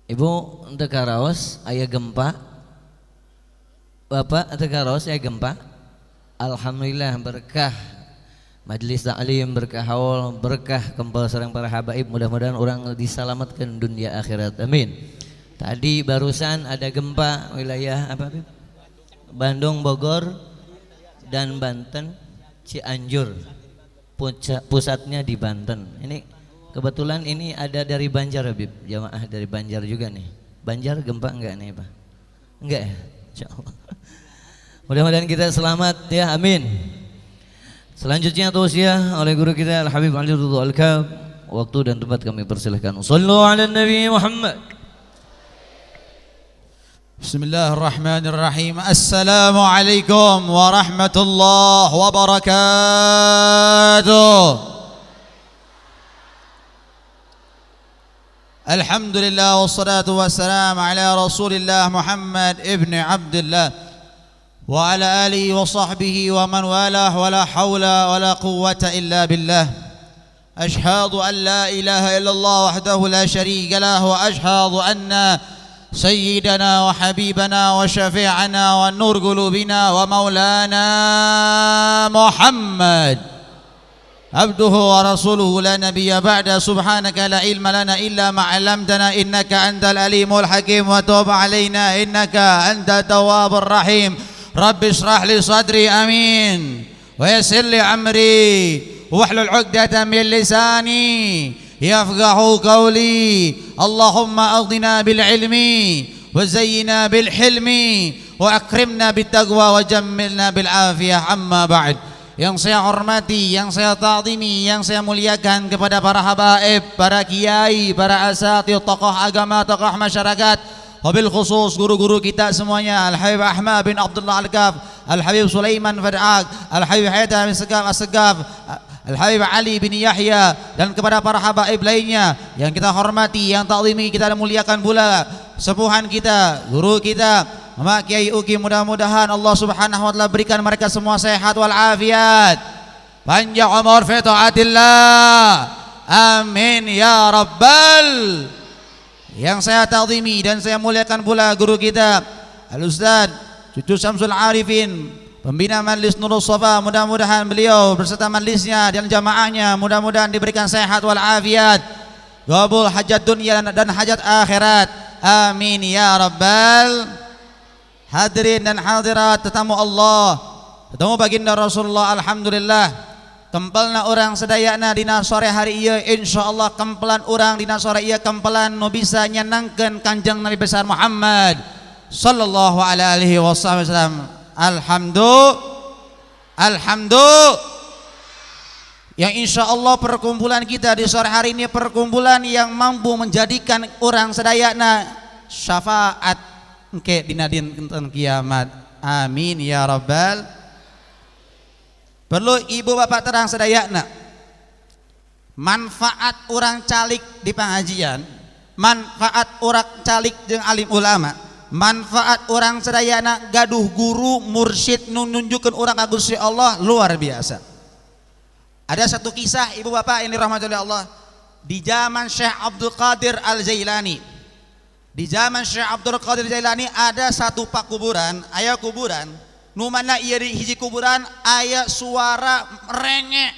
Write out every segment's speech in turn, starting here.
Ibu teu karaos aya gempa. Bapak teu karaos aya gempa. Alhamdulillah berkah majelis taklim, berkah haul, berkah kempel sareng para habaib, mudah-mudahan orang diselamatkan dunia akhirat. Amin. Tadi barusan ada gempa wilayah apa? Bandung, Bogor dan Banten, Cianjur. Pusatnya di Banten. Ini kebetulan ini ada dari Banjar, Habib. Jamaah dari Banjar juga nih. Banjar gempa enggak nih, Pak? Enggak ya? Insyaallah. Mudah-mudahan kita selamat ya, amin. Selanjutnya tausiah oleh guru kita Al Habib Ali Ridho Al-Kab. Waktu dan tempat kami persilahkan. Shallu ala Nabi Muhammad. Bismillahirrahmanirrahim. Assalamualaikum warahmatullahi wabarakatuh. Alhamdulillah wassalatu wassalamu ala Rasulillah Muhammad ibn Abdullah wa ala alihi wa sahbihi wa man walah wa la hawla wa la quwwata illa billah. Ashhadu an la ilaha illallah wahdahu la sharika lah wa ashhadu anna sayyidana wa habibana wa syafi'ana wa nur qulubina wa maulana Muhammad abduhu wa rasuluhu la nabiyya ba'da. Subhanaka la ilma lana illa ma 'allamtana innaka antal alimul hakim wa tub 'alaina innaka antat tawwabur rahim. Rabbi shrah li sadri amin wa yassir li amri wahlul 'uqdatam min lisani yafqahu qawli. Allahumma aghdina bil ilmi wa zayyina bil hilmi wa akrimna bit taqwa wa jammilna bil afiyah. Amma ba'd. Yang saya hormati, yang saya ta'zimi, yang saya muliakan kepada para habaib, para kiai, para asatidz, tokoh agama, tokoh masyarakat, wabil khusus guru-guru kita semuanya, Al-Habib Ahmad bin Abdullah Al-Kaf, Al-Habib Sulaiman Fad'aq, Al-Habib Haidar bin As-Segaf, Al-Habib Ali bin Yahya, dan kepada para habaib lainnya yang kita hormati, yang ta'zimi, kita muliakan pula sepuhan kita, guru kita, Mak Kiai Uki. Mudah-mudahan Allah Subhanahu wa taala berikan mereka semua sehat wal afiat, panjang umur fi taatillah. Amin ya rabbal. Yang saya ta'zimi dan saya muliakan pula guru kita Al-Ustaz Cucu Syamsul Arifin, pembina Majlis Nurul Safa. Mudah-mudahan beliau berserta majlisnya dan jamaahnya mudah-mudahan diberikan sehat wal afiat, qabul hajat dunia dan hajat akhirat. Amin ya rabbal. Hadirin dan hadirat tetamu Allah, tetamu baginda Rasulullah. Alhamdulillah kempelna orang sedayana dina sore hari ieu, insyaallah kempelan orang dina sore ieu kempelan nu bisa nyenangkeun Kanjeng Nabi besar Muhammad sallallahu alaihi wasallam. Alhamdulillah yang insyaallah perkumpulan kita di sore hari ini perkumpulan yang mampu menjadikan orang sedayana syafaat engke dina dinten kiamat. Amin ya rabbal. Perlu ibu bapak terang sedayana, manfaat orang calik di pengajian, manfaat orang calik jeung alim ulama, manfaat orang sedayana gaduh guru mursyid nu nunjukkeun urang ka Gusti Allah luar biasa. Ada satu kisah ibu bapak ini rahmatullahi Allah, di zaman Syekh Abdul Qadir Al-Jailani. Di zaman Syekh Abdul Qadir Jailani ada satu pak kuburan, aya kuburan nu mana ieu di hiji kuburan aya suara merengek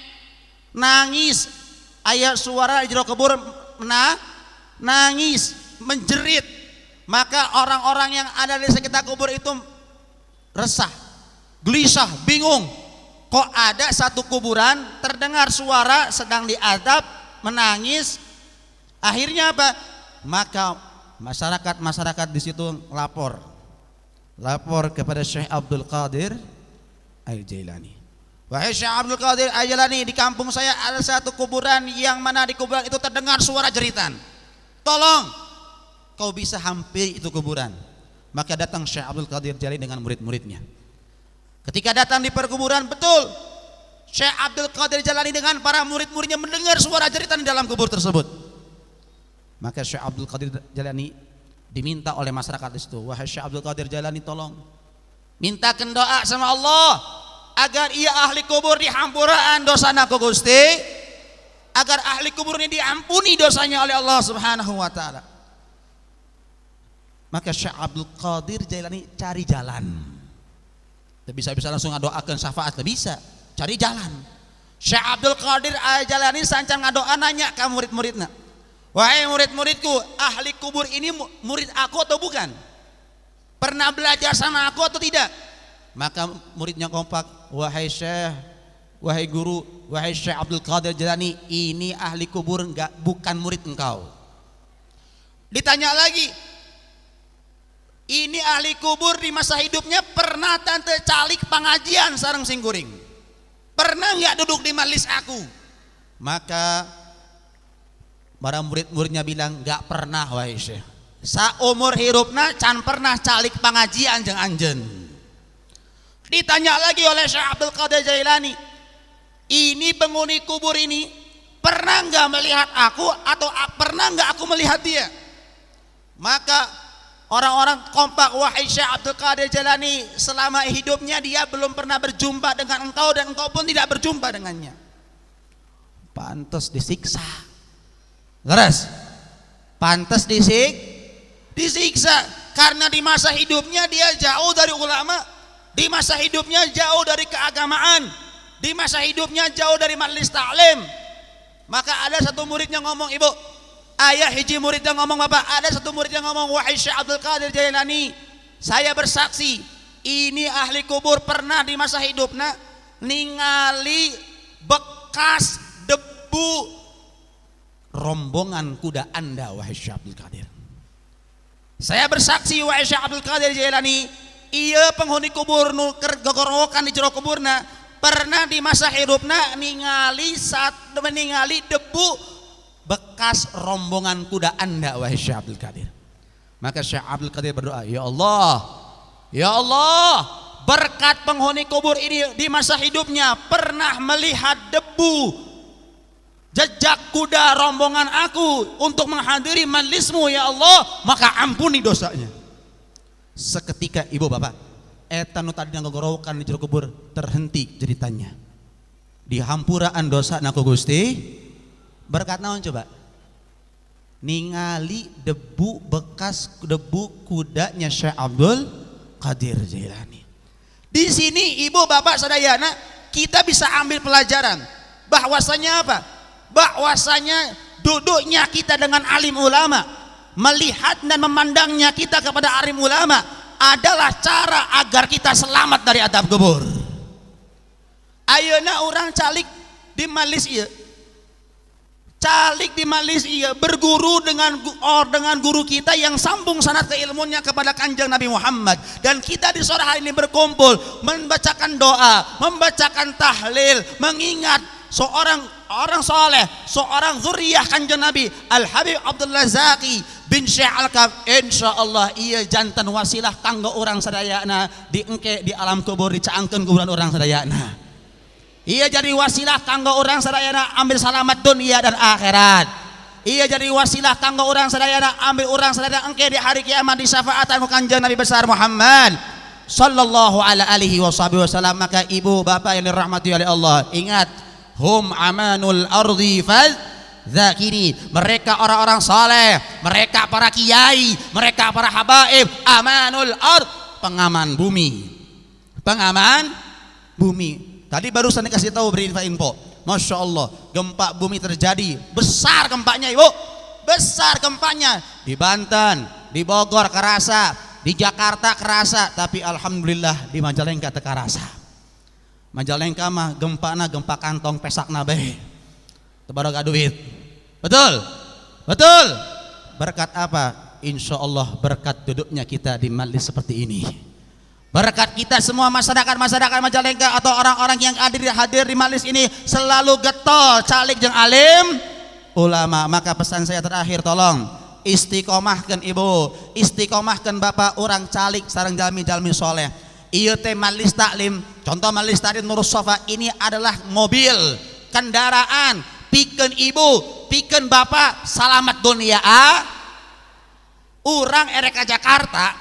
nangis, aya suara di jero kubur nangis menjerit. Maka orang-orang yang ada di sekitar kubur itu resah, gelisah, bingung. Kok ada satu kuburan terdengar suara sedang diazab menangis. Akhirnya apa? Maka masyarakat di situ lapor kepada Syekh Abdul Qadir Al-Jailani. Wahai Syekh Abdul Qadir Al-Jailani, di kampung saya ada satu kuburan yang mana di kuburan itu terdengar suara jeritan. Tolong kau bisa hampiri itu kuburan. Maka datang Syekh Abdul Qadir Al-Jailani dengan murid-muridnya. Ketika datang di perkuburan, betul Syekh Abdul Qadir Al-Jailani dengan para murid-muridnya mendengar suara jeritan di dalam kubur tersebut. Maka Syekh Abdul Qadir Jailani diminta oleh masyarakat di situ, wahai Syekh Abdul Qadir Jailani, tolong mintakeun doa sama Allah agar ia ahli kubur dihampuraan dosana ku Gusti, agar ahli kubur ini diampuni dosanya oleh Allah Subhanahu wa taala. Maka Syekh Abdul Qadir Jailani cari jalan. Tidak bisa langsung doakan syafaat, tidak bisa. Cari jalan. Syekh Abdul Qadir Jailani sancang ngadoa nanya ke murid-muridnya. Wahai murid-muridku, ahli kubur ini murid aku atau bukan? Pernah belajar sama aku atau tidak? Maka muridnya kompak, wahai Syekh, wahai guru, wahai Syekh Abdul Qadir Jailani, ini ahli kubur bukan murid engkau. Ditanya lagi, ini ahli kubur di masa hidupnya pernah tante calik pengajian sareng singkuring? Pernah nggak duduk di majelis aku? Maka para murid-muridnya bilang nggak pernah wahai Syekh. Saumur hirupna can pernah calik pengajian jeung anjeun. Ditanya lagi oleh Syekh Abdul Qadir Jailani, ini penghuni kubur ini pernah nggak melihat aku atau pernah nggak aku melihat dia? Maka orang-orang kompak, wahai Syekh Abdul Qadir Jailani, selama hidupnya dia belum pernah berjumpa dengan engkau dan engkau pun tidak berjumpa dengannya. Pantas disiksa. Leres. Pantas disiksa karena di masa hidupnya dia jauh dari ulama, di masa hidupnya jauh dari keagamaan, di masa hidupnya jauh dari majelis taklim. Maka ada satu muridnya ngomong, ibu, ayah hiji murid yang ngomong, bapak, ada satu murid yang ngomong, wahai Syekh Abdul Qadir Jailani, saya bersaksi ini ahli kubur pernah di masa hidupnya ningali bekas debu rombongan kuda anda, wahai Syekh Abdul Qadir. Saya bersaksi wahai Syekh Abdul Qadir Jailani, iya penghuni kubur nu gegorowokan di jero kuburna pernah di masa hidupnya ningali debu bekas rombongan kuda anda, wahai Syekh Abdul Qadir. Maka Syekh Abdul Qadir berdoa, ya Allah, berkat penghuni kubur ini di masa hidupnya pernah melihat debu jejak kuda rombongan aku untuk menghadiri majlismu, ya Allah, maka ampuni dosanya. Seketika ibu bapak, eta nu tadi ngagorowokan di jero kubur terhenti ceritanya. Di hampuraan dosa naku Gusti, berkat naon coba? Ningali bekas debu kudanya Syekh Abdul Qadir Jailani. Di sini ibu bapak sadayana kita bisa ambil pelajaran bahwasanya apa? Bahwasanya duduknya kita dengan alim ulama, melihat dan memandangnya kita kepada alim ulama adalah cara agar kita selamat dari adab kubur. Ayeuna orang calik di majelis ieu, calik di majelis ieu berguru dengan guru kita yang sambung sanad keilmuannya kepada Kanjeng Nabi Muhammad, dan kita di sore hari ini berkumpul membacakan doa, membacakan tahlil, mengingat seorang orang soleh, seorang zuriyah Kanjeng Nabi Al Habib Abdullah Zaki bin Syekh Al-Kaf. Insyaallah iya jantan wasilah kanggo orang sadayana diengke di alam kubur, dicaangkeun kuburan orang sadayana. Iya jadi wasilah kanggo orang sadayana ambil selamat dunia dan akhirat. Iya jadi wasilah kanggo orang sadayana ambil orang sadayana engke di hari kiamat di syafaatan Kanjeng Nabi besar Muhammad sallallahu alaihi wasallam. Maka ibu bapak yang dirahmati oleh Allah, ingat, hum amanul ardi fal zakirin, mereka orang-orang saleh, mereka para kiai, mereka para habaib. Amanul ard, pengaman bumi, pengaman bumi. Tadi barusan dikasih tahu info, masya Allah, gempa bumi terjadi, besar gempanya ibu, besar gempanya di Banten, di Bogor kerasa, di Jakarta kerasa, tapi alhamdulillah di Majalengka teu karasa. Majalengka mah gempana gempa kantong pesakna bae, teu baroga duit. Betul, betul. Berkat apa? Insya Allah berkat duduknya kita di majelis seperti ini. Berkat kita semua masyarakat Majalengka atau orang-orang yang hadir di majelis ini selalu getol calik jeung alim ulama. Maka pesan saya terakhir, tolong istiqomahkeun ibu, istiqomahkeun bapak, orang calik sareng jalmi-jalmi soleh. Ieu teh majelis taklim, contoh majelis taklim Nurus Sofa ini adalah mobil, kendaraan, pikeun ibu, pikeun bapak selamat dunia. Urang erek ka Jakarta,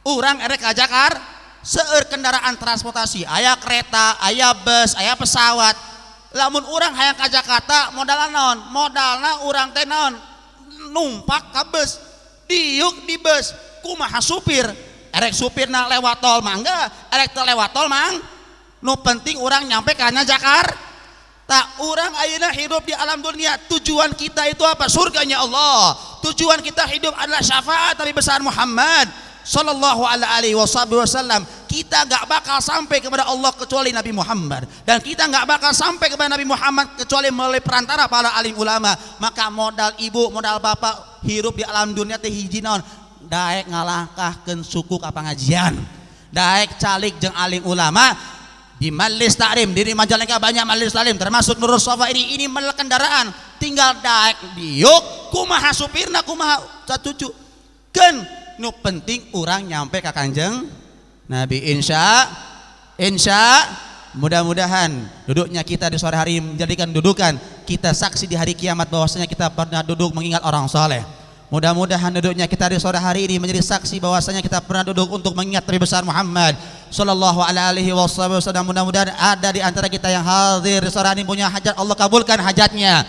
urang erek ka Jakarta, seueur kendaraan transportasi, aya kereta, aya bus, aya pesawat. Lamun urang hayang ka Jakarta modalna naon? Modalna urang teh naon? Numpak ka bus, diuk di bus. kumaha supir erek supirna lewat tol mangga erek teu lewat tol mang nu penting orang nyampe kana Jakarta. Tak orang ayeuna hidup di alam dunia, tujuan kita itu apa? Surganya Allah. Tujuan kita hidup adalah syafaat Nabi besar Muhammad sallallahu alaihi wasallam. Kita gak bakal sampai kepada Allah kecuali Nabi Muhammad, dan kita gak bakal sampai kepada Nabi Muhammad kecuali melalui perantara para alim ulama. Maka modal ibu, modal bapak hidup di alam dunia teh hiji naon? Daek ngalangkahkeun suku ka pangajian, daek calik jeung alim ulama. Di majelis taklim, di Majalengka banyak majelis taklim termasuk Nurul Sofa ini kendaraan tinggal daek diuk kumaha supirna kumaha catucu kan nu penting orang nyampe ka Kanjeng Nabi. Insya mudah-mudahan duduknya kita di sore hari menjadikan dudukan kita saksi di hari kiamat bahwasanya kita pernah duduk mengingat orang soleh. Mudah-mudahan duduknya kita di sore hari ini menjadi saksi bahwasanya kita pernah duduk untuk mengingat Nabi besar Muhammad sallallahu alaihi wasallam. Mudah-mudahan ada di antara kita yang hadir di sore hari punya hajat, Allah kabulkan hajatnya.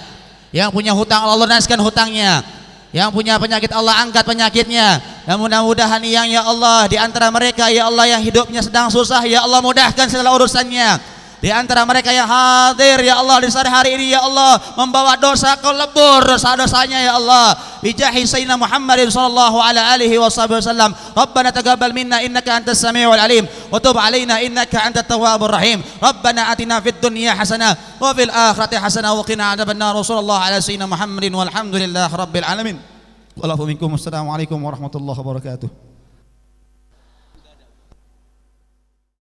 Yang punya hutang, Allah lunaskan hutangnya. Yang punya penyakit, Allah angkat penyakitnya. Dan mudah-mudahan yang ya Allah di antara mereka ya Allah yang hidupnya sedang susah, ya Allah mudahkan segala urusannya. Di antara mereka yang hadir ya Allah di sore hari ini ya Allah membawa dosa kau lebur dosa-dosanya ya Allah bijahi sayyidina Muhammadin sallallahu alaihi wasallam. Rabbana taqabbal minna innaka antas samiul alim wa tub alaina innaka antat tawwabur rahim. Rabbana atina fid dunya hasanah wa fil akhirati hasanah wa qina adzabannar. Sallallahu ala sayyidina Muhammadin walhamdulillahi rabbil alamin. Wassalamu minkum. Wassalamualaikum warahmatullahi wabarakatuh.